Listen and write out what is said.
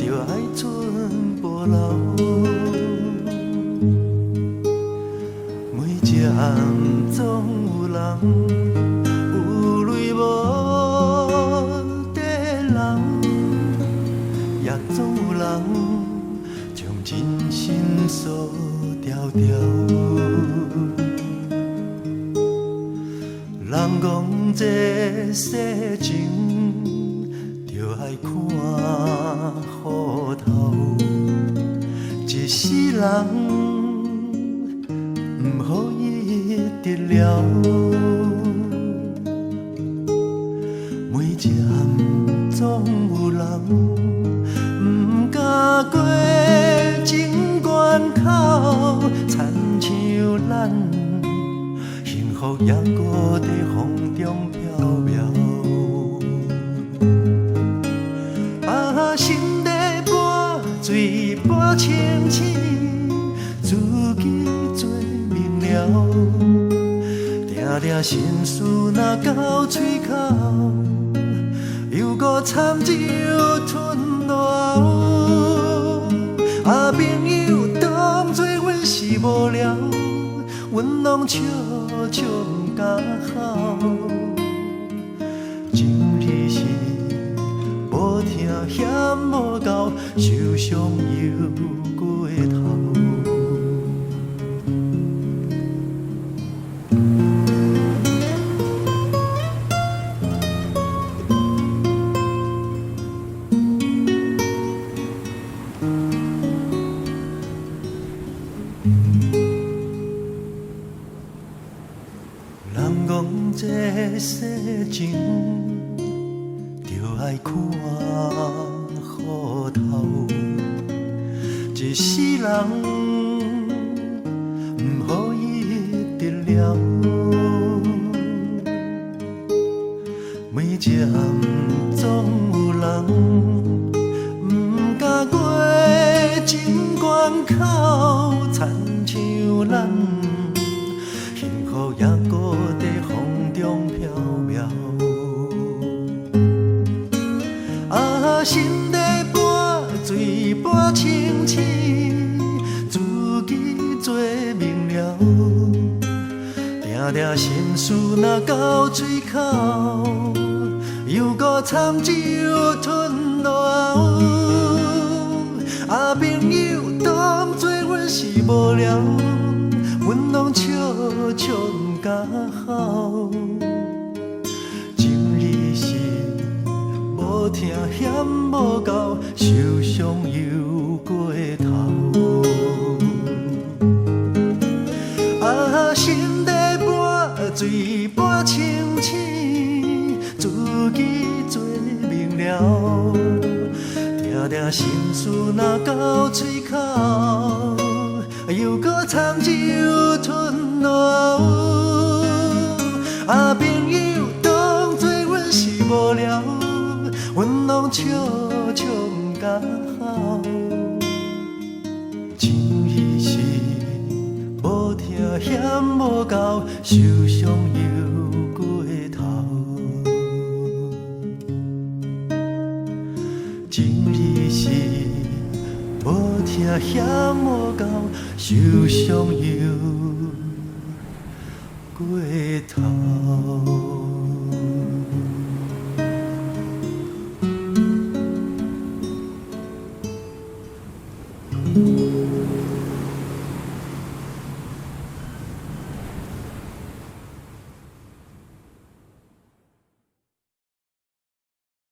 就爱寸步老。每一暗总有人，有泪无地人，也总有人将真心锁条条。人讲这世情，着爱看雨头。一世人，不予伊得了。每一暗总有人，不敢过情关口，亲像咱。幸福也搁在风中飘渺，心底半醉半清醒，自己做明了。定定心事若到嘴口，又搁掺酒吞落喉。朋友当作阮是无聊，阮拢笑笑不敢哭。情义是无听嫌无够，受伤又过头。人讲这世情，着爱看雨头。一世人，不予伊得了。每一暗总有人，不敢过情关口，亲像咱。幸福也搁在风中飘渺，心底半醉半清醒，自己做明了。定定心事若到嘴口，又搁掺酒吞落喉。朋友当作阮是无聊，阮拢笑笑不敢哭。情义是无听嫌无够，受伤又过头。心底半醉半清醒，自己做明了。定定心事若到嘴口，又搁掺酒吞落喉。朋友当作阮是无聊，阮拢笑笑不敢哭。情义是无听嫌无够，受伤又过头。情义是无听嫌无够，受伤又过头。